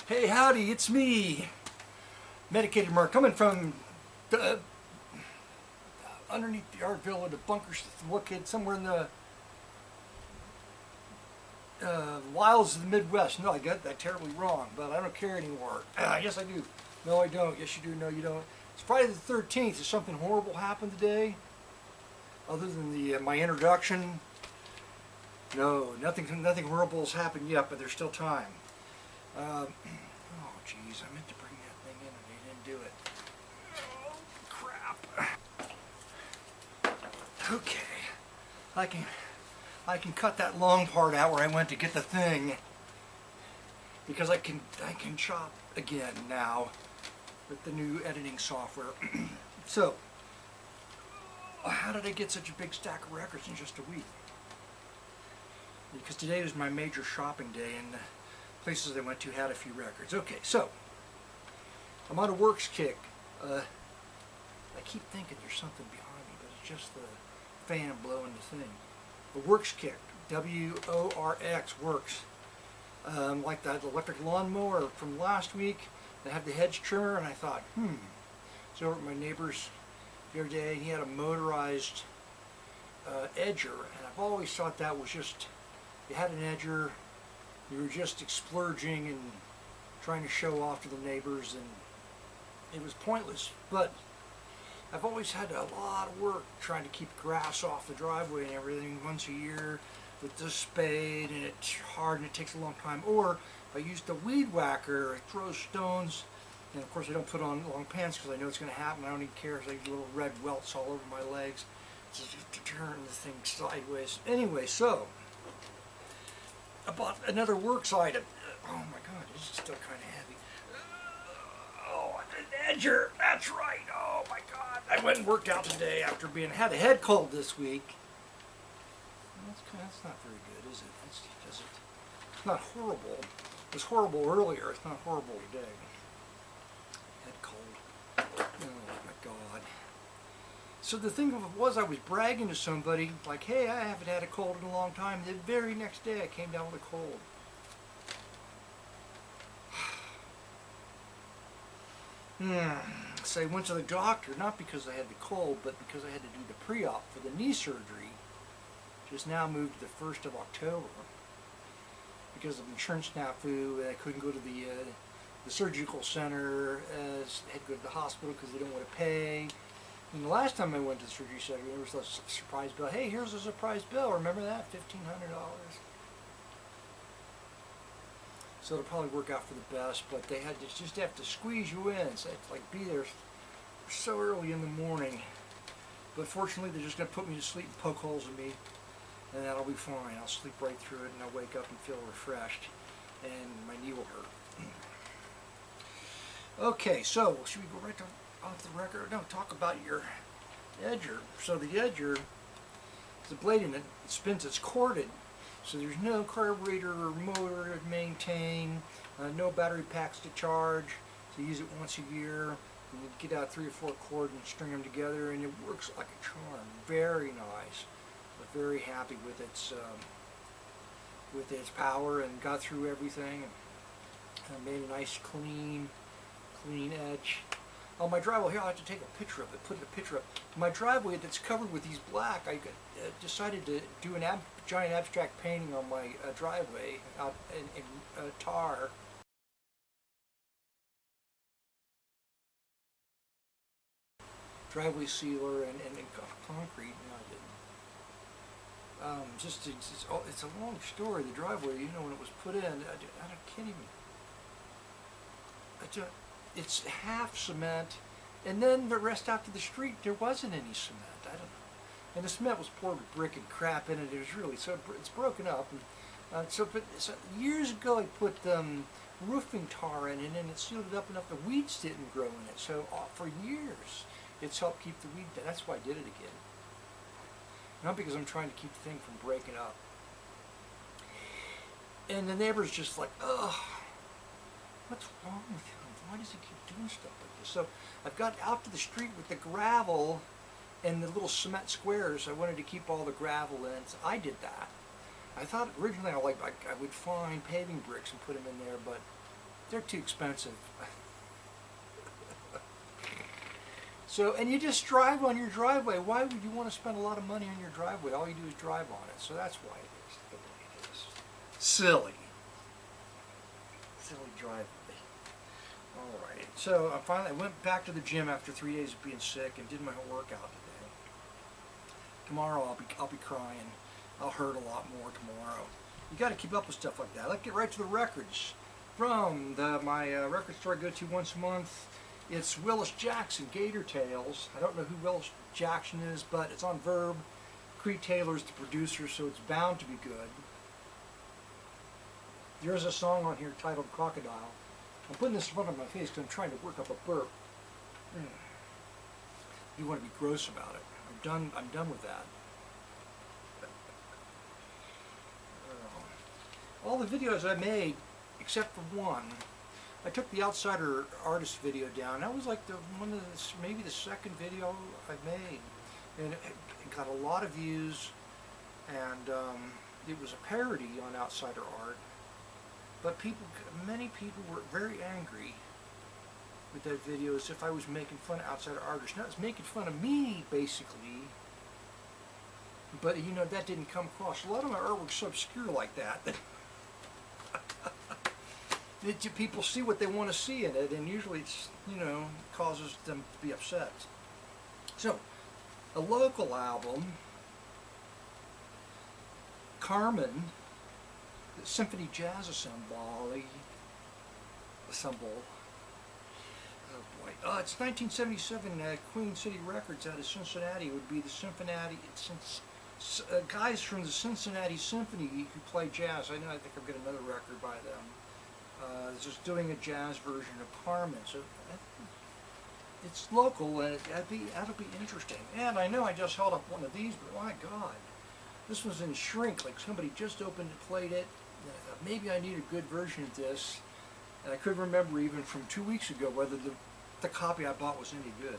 Hey, howdy, it's me, Medicated Mark, coming from underneath the art villa, the bunkers located somewhere in the wilds of the Midwest. No, I got that terribly wrong, but I don't care anymore. Yes, I do. No, I don't. Yes, you do. No, you don't. It's Friday the 13th. Has something horrible happened today? Other than the my introduction? No, nothing horrible has happened yet, but there's still time. Oh, jeez, I meant to bring that thing in and they didn't do it. Oh, crap. Okay, I can cut that long part out where I went to get the thing, because I can chop again now with the new editing software. So, how did I get such a big stack of records in just a week? Because today was my major shopping day, and the places I went to had a few records. Okay, so I'm on a works kick. I keep thinking there's something behind me, but it's just the fan blowing the thing. The works kick, W-O-R-X, works. Like that electric lawnmower from last week. They have the hedge trimmer, and I thought, so over at my neighbor's the other day, he had a motorized edger, and I've always thought that was just, you had an edger, you were just splurging and trying to show off to the neighbors, and it was pointless. But I've always had a lot of work trying to keep grass off the driveway and everything once a year with the spade, and it's hard and it takes a long time. Or I use the weed whacker, it throws stones, and of course I don't put on long pants because I know it's going to happen. I don't even care if I get little red welts all over my legs to turn the thing sideways. Anyway, so I bought another works item. Oh my god, this is still kind of heavy. Oh, an edger, that's right. Oh my god. I went and worked out today after had a head cold this week. That's not very good, is it? It's not horrible. It was horrible earlier. It's not horrible today. Head cold. Oh my god. So the thing of it was, I was bragging to somebody, like, hey, I haven't had a cold in a long time. The very next day I came down with a cold. So I went to the doctor, not because I had the cold, but because I had to do the pre-op for the knee surgery, which is now moved to the 1st of October. Because of insurance snafu, I couldn't go to the surgical center, I had to go to the hospital because they don't want to pay. And the last time I went to the surgery center, there was a surprise bill. Hey, here's a surprise bill. Remember that? $1,500. So it'll probably work out for the best, but they just have to squeeze you in. So it's like be there so early in the morning. But fortunately, they're just going to put me to sleep and poke holes in me, and that'll be fine. I'll sleep right through it, and I'll wake up and feel refreshed, and my knee will hurt. Okay, so should we go right off the record? No, talk about your edger. So the edger, the blade in it, spins, it's corded. So there's no carburetor or motor to maintain, no battery packs to charge. So you use it once a year, and you get out 3 or 4 cords and string them together, and it works like a charm. Very nice. But very happy with its power, and got through everything. And made a nice clean edge. On my driveway here, I'll have to take a picture of it, put a picture up. My driveway that's covered with these black, I decided to do a giant abstract painting on my driveway out in tar. Driveway sealer and concrete. No, I didn't. It's a long story, the driveway, you know, when it was put in, I can't even. It's half cement, and then the rest out to the street, there wasn't any cement. I don't know. And the cement was poured with brick and crap in it. It was really, so it's broken up. And, so years ago, I put roofing tar in it, and it sealed it up enough the weeds didn't grow in it. So for years, it's helped keep the weed down. That's why I did it again. Not because I'm trying to keep the thing from breaking up. And the neighbor's just like, ugh, what's wrong with him? Why does he keep doing stuff like this? So I've got out to the street with the gravel and the little cement squares. I wanted to keep all the gravel in, so I did that. I thought originally I would find paving bricks and put them in there, but they're too expensive. So, and you just drive on your driveway. Why would you want to spend a lot of money on your driveway? All you do is drive on it. So that's why it is the way it is. Silly. Silly driveway. Alright, so I finally went back to the gym after 3 days of being sick and did my workout today. Tomorrow I'll be crying. I'll hurt a lot more tomorrow. You got to keep up with stuff like that. Let's get right to the records. From my record store I go to once a month, it's Willis Jackson, Gator Tales. I don't know who Willis Jackson is, but it's on Verb. Creed Taylor's the producer, so it's bound to be good. There's a song on here titled Crocodile. I'm putting this in front of my face because I'm trying to work up a burp. You want to be gross about it. I'm done with that. All the videos I made, except for one, I took the Outsider Artist video down. That was like maybe the second video I made, and it got a lot of views, and it was a parody on Outsider Art. But many people were very angry with that video, as if I was making fun of outsider artists. Now, it's making fun of me, basically. But, you know, that didn't come across. A lot of my artwork's so obscure like that. That people see what they want to see in it, and usually it's, you know, causes them to be upset. So, a local album, Carmen, the Symphony Jazz Ensemble. Oh boy. It's 1977, Queen City Records out of Cincinnati. It would be the Cincinnati, guys from the Cincinnati Symphony who play jazz. I think I've got another record by them. Just doing a jazz version of Carmen. So it's local, and that'll be interesting. And I know I just held up one of these, but my God, this was in shrink. Like somebody just opened it, played it. And I thought maybe I need a good version of this. And I couldn't remember even from 2 weeks ago whether the copy I bought was any good.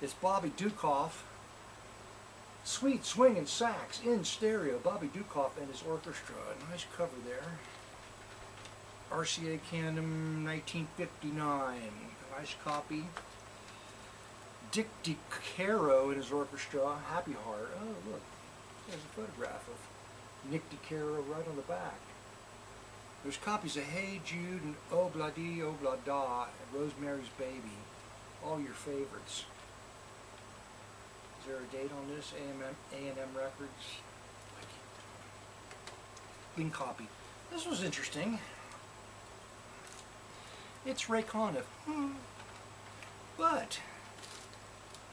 It's Bobby Dukoff, Sweet Swing and Sax in stereo. Bobby Dukoff and his orchestra. Nice cover there. RCA Canham, 1959. A nice copy. Dick DiCaro and his orchestra. Happy Heart. Oh, look. There's a photograph of Nick DiCaro right on the back. There's copies of Hey Jude and Obladi Oblada and Rosemary's Baby. All your favorites. Is there a date on this? A&M Records. Clean copy. This was interesting. It's Ray Conniff. But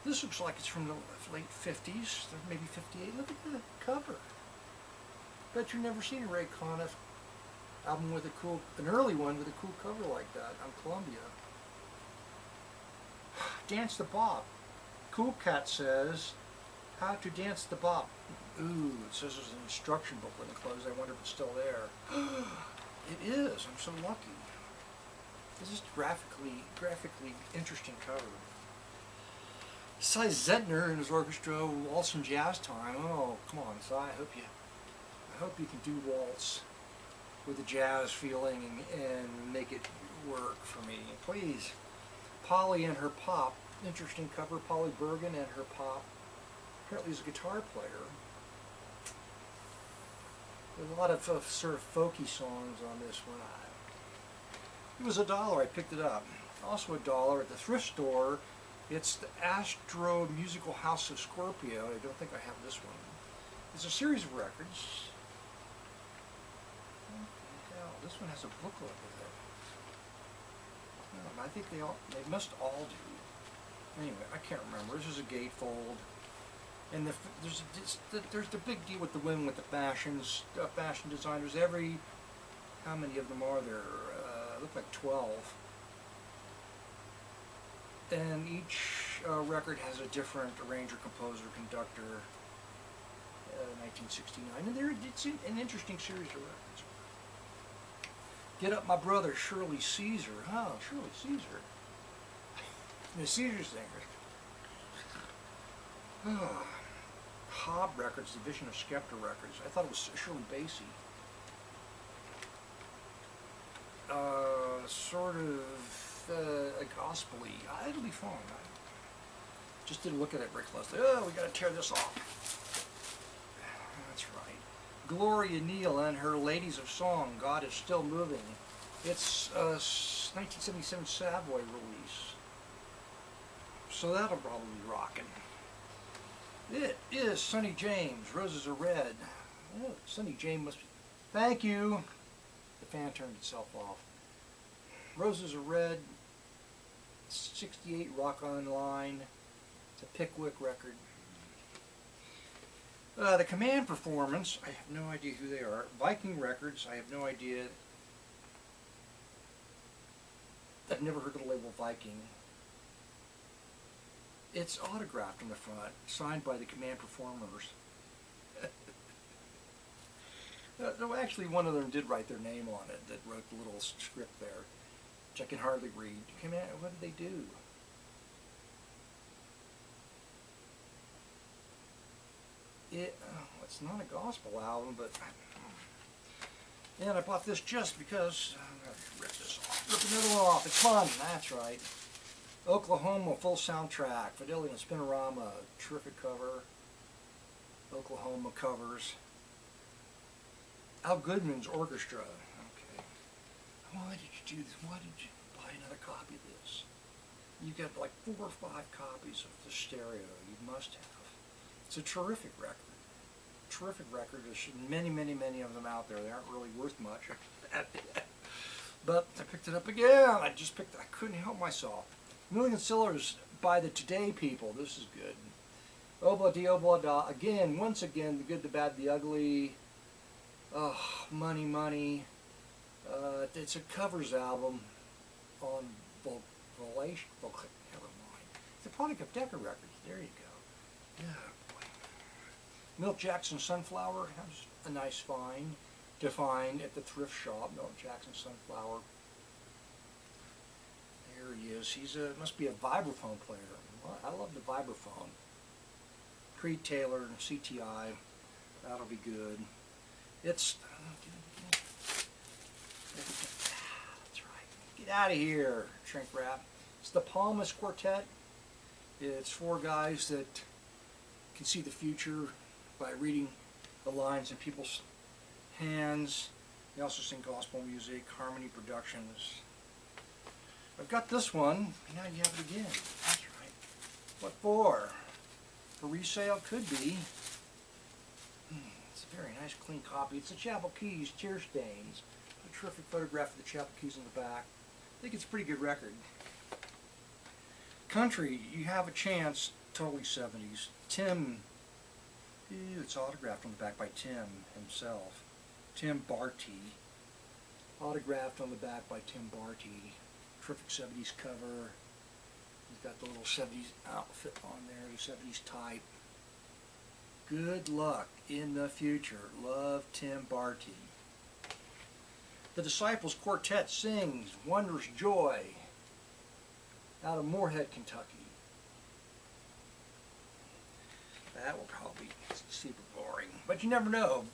this looks like it's from the late 50s, maybe 58. Look at the cover. Bet you've never seen a Ray Conniff album with an early one with a cool cover like that on Columbia. Dance the Bop. Cool Cat says, how to dance the bop. Ooh, it says there's an instruction booklet enclosed. I wonder if it's still there. It is. I'm so lucky. This is graphically interesting cover. Cy Zentner and his orchestra, Waltz and Jazz Time. Oh, come on, Cy. I hope you can do waltz with a jazz feeling and make it work for me, please. Polly and her pop. Interesting cover. Polly Bergen and her pop. Apparently he's a guitar player. There's a lot of sort of folky songs on this one. It was $1. I picked it up. Also $1 at the thrift store. It's the Astro Musical House of Scorpio. I don't think I have this one. It's a series of records. Hell, this one has a booklet with it. I think they must all do. Anyway, I can't remember. This is a gatefold. And there's the big deal with the women with the fashion designers. How many of them are there? Look like 12. And each record has a different arranger, composer, conductor. 1969, and it's an interesting series of records. Get Up My Brother, Shirley Caesar. Oh, Shirley Caesar. The Caesar Singers. Oh. Cobb Records, division of Skepta Records. I thought it was Shirley Bassey. Sort of a gospel-y. It'll be fun. I just didn't look at it very closely. Oh, we got to tear this off. That's right. Gloria Neal and her Ladies of Song, God is Still Moving. It's a 1977 Savoy release. So that'll probably be rocking. It is Sonny James, Roses Are Red. Oh, Sonny James must be... Thank you. The fan turned itself off. Roses Are Red, 68 Rock Online. It's a Pickwick record. The Command Performance, I have no idea who they are. Viking Records, I have no idea. I've never heard of the label Viking. It's autographed on the front, signed by the Command Performers. No, actually, one of them did write their name on it, that wrote the little script there, which I can hardly read. Command, what did they do? It's not a gospel album, but... And I bought this just because... I'm going to rip this off. Rip the middle off. It's fun. That's right. Oklahoma full soundtrack. Fidelity and Spinorama. Terrific cover. Oklahoma covers. Al Goodman's Orchestra. Okay. Why did you do this? Why did you buy another copy of this? You get like 4 or 5 copies of the stereo. You must have. It's a terrific record. Terrific record. There's many, many, many of them out there. They aren't really worth much. But I picked it up again. I couldn't help myself. Million Sellers by the Today People. This is good. Obla Di Obla Da. Again, once again, the good, the bad, the ugly. Oh, Money, Money. It's a covers album on Volation. Never mind. It's a product of Decca Records. There you go. Yeah. Milt Jackson Sunflower has a nice find to find at the thrift shop. Milt Jackson Sunflower. There he is. He's must be a vibraphone player. I love the vibraphone. Creed Taylor and CTI. That'll be good. It's... That's right. Get out of here, shrink wrap. It's the Palmas Quartet. It's 4 guys that can see the future by reading the lines in people's hands. They also sing gospel music, Harmony Productions. I've got this one, now you have it again. That's right. What for? For resale? Could be. It's a very nice, clean copy. It's the Chapel Keys, Tear Stains. A terrific photograph of the Chapel Keys on the back. I think it's a pretty good record. Country, you have a chance, totally 70s. Tim. It's autographed on the back by Tim himself. Tim Barty. Autographed on the back by Tim Barty. Terrific 70s cover. He's got the little 70s outfit on there, the 70s type. Good luck in the future. Love, Tim Barty. The Disciples Quartet sings Wondrous Joy out of Moorhead, Kentucky. That will probably be super boring, but you never know.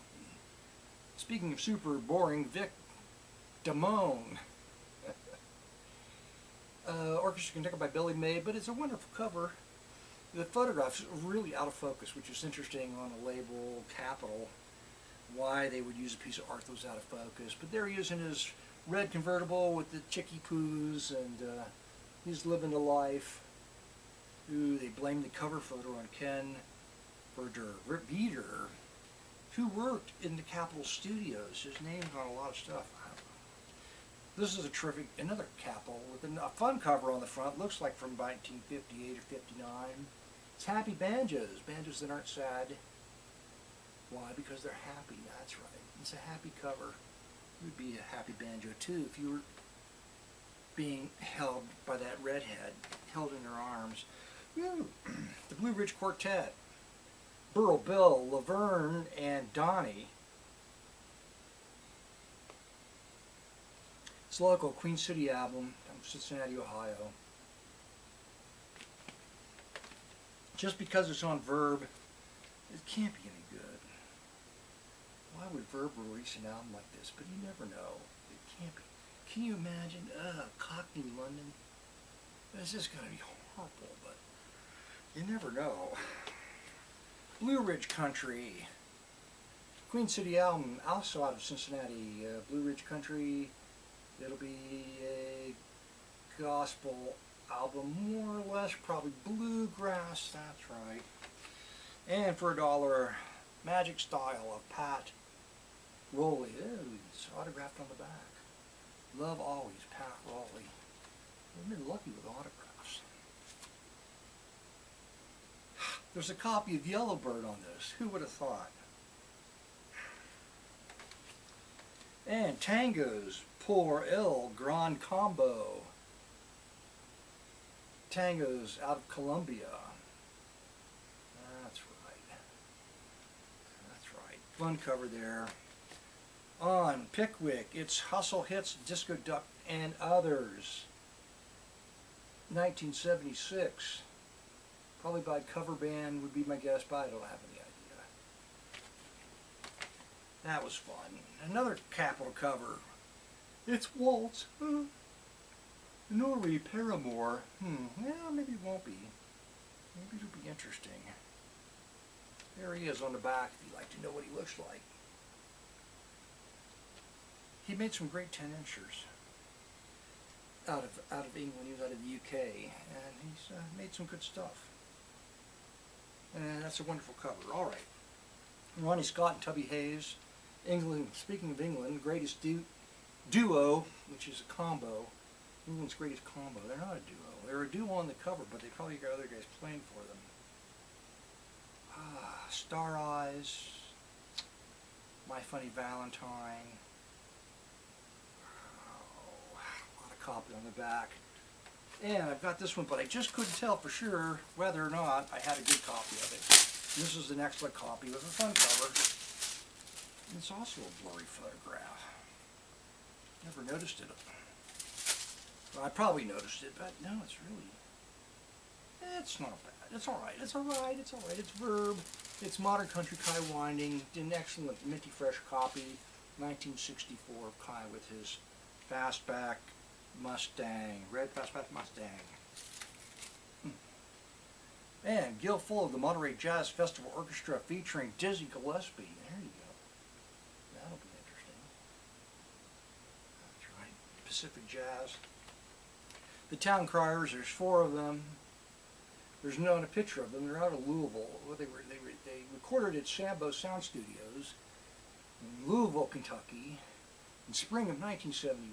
Speaking of super boring, Vic Damone. Orchestra conducted by Billy May, but it's a wonderful cover. The photograph's really out of focus, which is interesting on a label, Capitol, why they would use a piece of art that was out of focus. But there he is in his red convertible with the chicky poos, and he's living a life. Ooh, they blame the cover photo on Ken Verder, who worked in the Capitol Studios. His name's on a lot of stuff. This is a terrific, another Capitol with a fun cover on the front. Looks like from 1958 or 59. It's Happy Banjos, banjos that aren't sad. Why? Because they're happy. That's right. It's a happy cover. It would be a happy banjo too if you were being held by that redhead, held in her arms. Woo. The Blue Ridge Quartet. Burl, Bill, Laverne, and Donnie. It's a local Queen City album from Cincinnati, Ohio. Just because it's on Verb It can't be any good. Why would Verb release an album like this? But you never know. It can't be. Can you imagine? Cockney London. This is going to be horrible, but you never know. Blue Ridge Country. Queen City album, also out of Cincinnati. Blue Ridge Country. It'll be a gospel album, more or less, probably bluegrass, that's right. And for $1, Magic Style of Pat Rowley. Ooh, it's autographed on the back. Love always, Pat Rowley. We've been lucky with autographs. There's a copy of Yellowbird on this. Who would have thought? And Tangos Pour El Gran Combo. Tangos out of Colombia. That's right. That's right. Fun cover there. On Pickwick, it's Hustle Hits, Disco Duck, and Others. 1976. Probably by cover band would be my guess, but I don't have any idea. That was fun. Another Capitol cover. It's Waltz. Norrie Paramore. Well, maybe it won't be. Maybe it'll be interesting. There he is on the back if you'd like to know what he looks like. He made some great 10-inchers out of England. He was out of the UK, and he's made some good stuff. And that's a wonderful cover. All right. Ronnie Scott and Tubby Hayes. England. Speaking of England, greatest duo, which is a combo. England's greatest combo. They're not a duo. They're a duo on the cover, but they probably got other guys playing for them. Star Eyes, My Funny Valentine. Oh, a lot of copy on the back. And I've got this one, but I just couldn't tell for sure whether or not I had a good copy of it. And this is an excellent copy with a fun cover. And it's also a blurry photograph. Never noticed it. Well, I probably noticed it, but no, it's not bad. It's alright, it's alright, it's alright. It's Verb, it's Modern Country Kai Winding, an excellent minty fresh copy, 1964 of Kai with his fastback Mustang, red fastback Mustang. And Gil Full of the Monterey Jazz Festival Orchestra featuring Dizzy Gillespie. There you go. That'll be interesting. That's right. Pacific Jazz. The Town Criers, there's 4 of them. There's not a picture of them. They're out of Louisville. Well, they recorded at Sambo Sound Studios in Louisville, Kentucky in spring of 1971.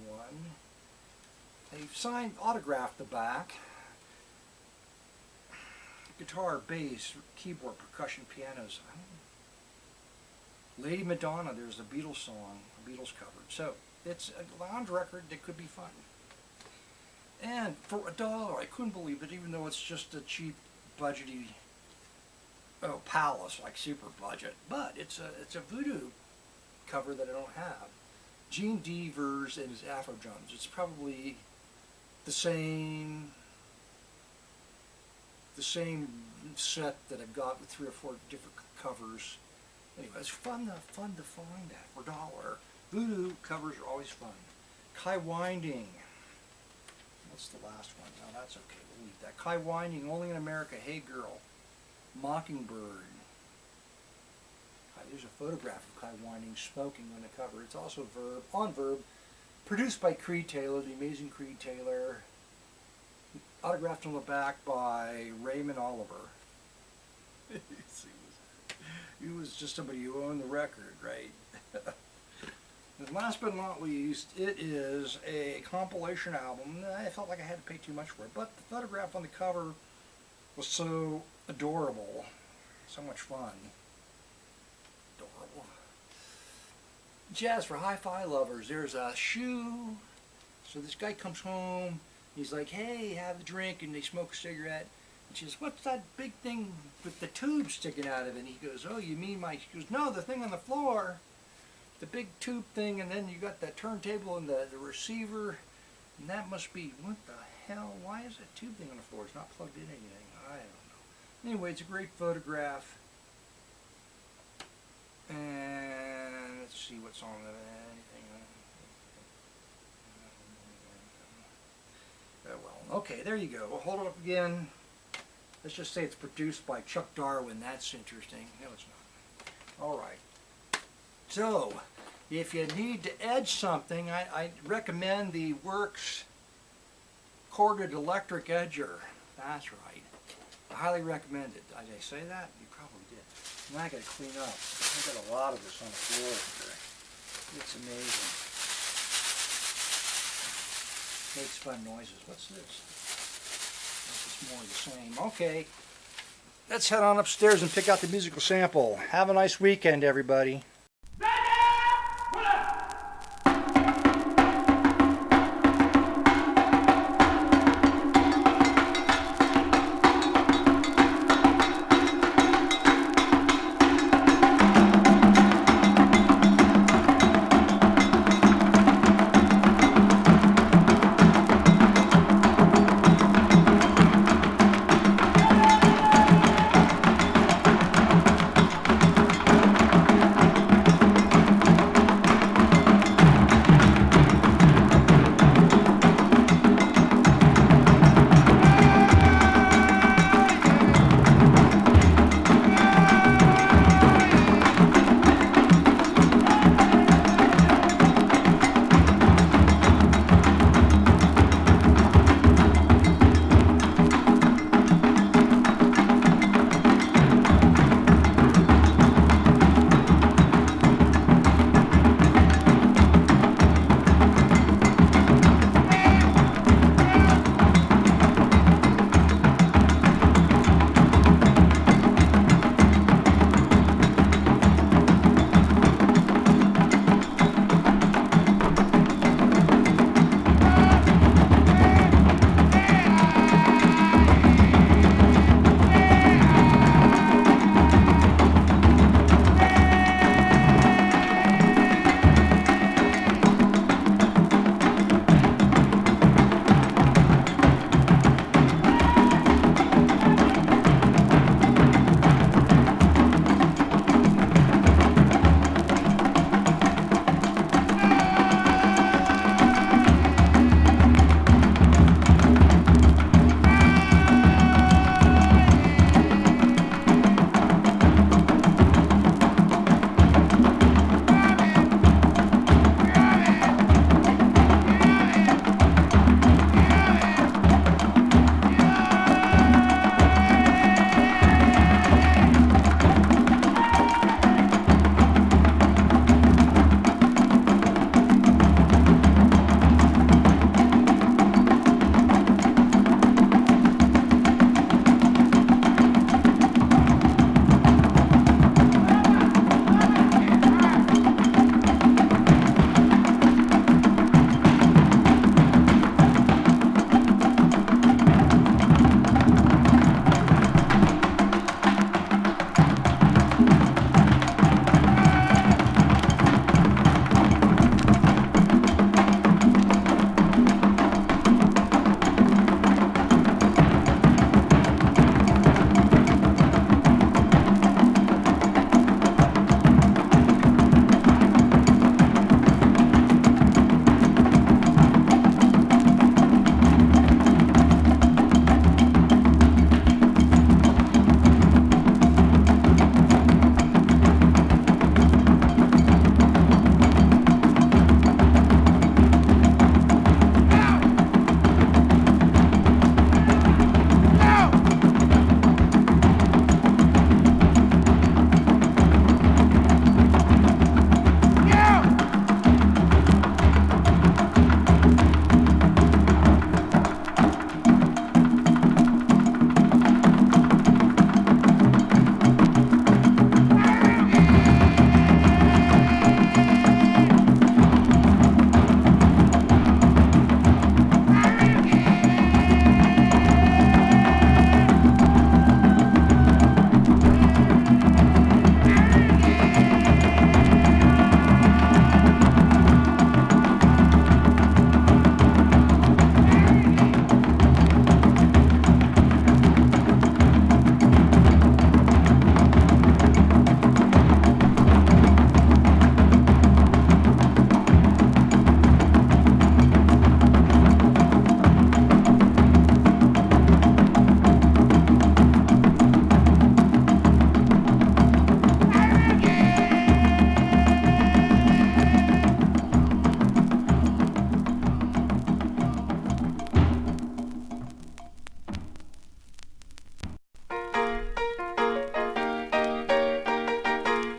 They've signed, autographed the back. Guitar, bass, keyboard, percussion, pianos. Lady Madonna, there's a Beatles song, a Beatles cover. So it's a lounge record that could be fun. And for $1, I couldn't believe it, even though it's just a cheap, budgety Palace, like super budget. But it's a Voodoo cover that I don't have. Gene Devers and his Afro Drums. It's probably the same set that I've got with 3 or 4 different covers. Anyway, it's fun to find that for $1. Voodoo covers are always fun. Kai Winding. What's the last one? No, that's okay. We'll leave that. Kai Winding, Only in America, Hey Girl, Mockingbird. There's a photograph of Kai Winding smoking on the cover. It's also Verb, on Verb, produced by Creed Taylor, the amazing Creed Taylor. Autographed on the back by Raymond Oliver. He was just somebody who owned the record, right? And last but not least, it is a compilation album. I felt like I had to pay too much for it, but the photograph on the cover was so adorable, so much fun. Adorable. Jazz for Hi-Fi lovers. There's a shoe. So this guy comes home. He's like, hey, have a drink, and they smoke a cigarette. And she says, what's that big thing with the tube sticking out of it? And he goes, oh, you mean my... She goes, no, the thing on the floor. The big tube thing, and then you got that turntable and the receiver, and that must be, what the hell, why is that tube thing on the floor? It's not plugged in anything, I don't know. Anyway, it's a great photograph. And let's see what's on the anything. Well, okay, there you go. We'll hold it up again. Let's just say it's produced by Chuck Darwin. That's interesting. No, it's not. All right. So, if you need to edge something, I recommend the Works corded electric edger. That's right. I highly recommend it. Did I say that? You probably did. Now I got to clean up. I got a lot of this on the floor here. It's amazing. Makes fun noises. What's this? It's more of the same. Okay. Let's head on upstairs and pick out the musical sample. Have a nice weekend, everybody.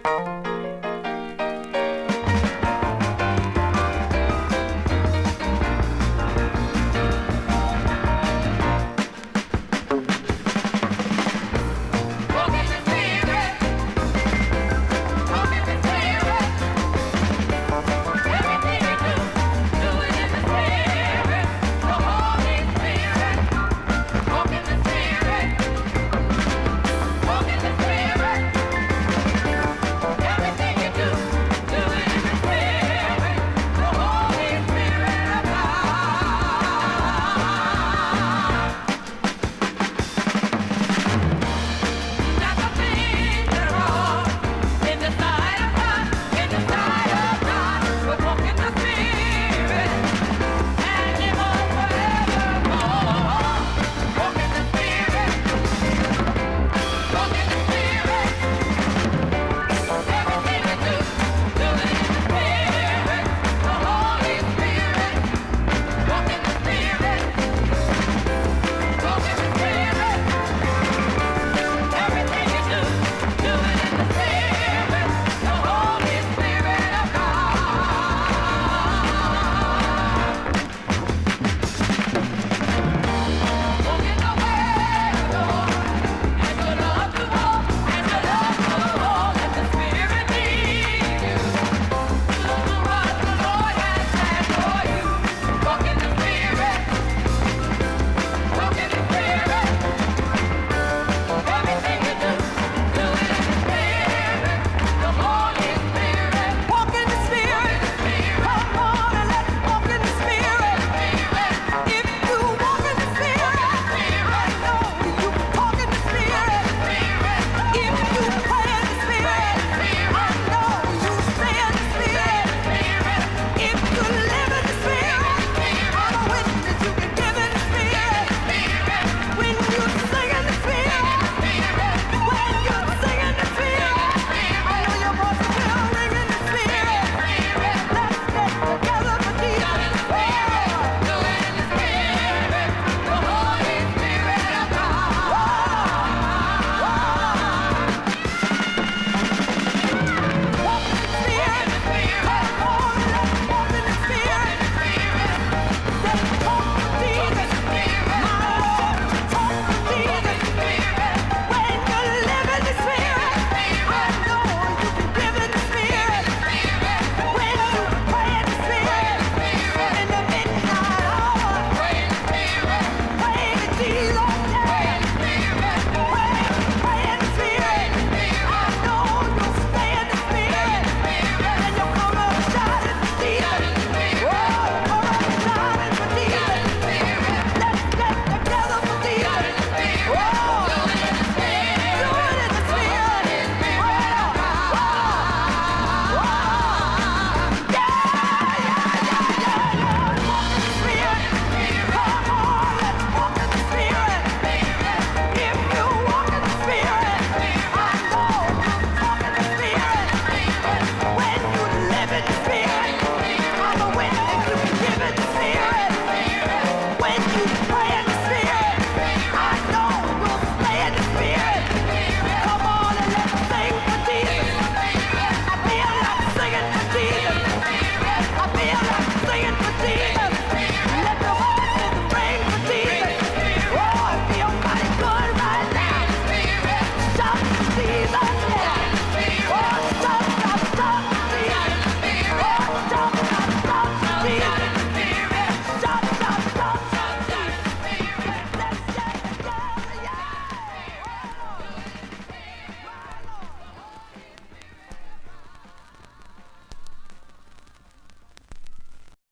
Bye.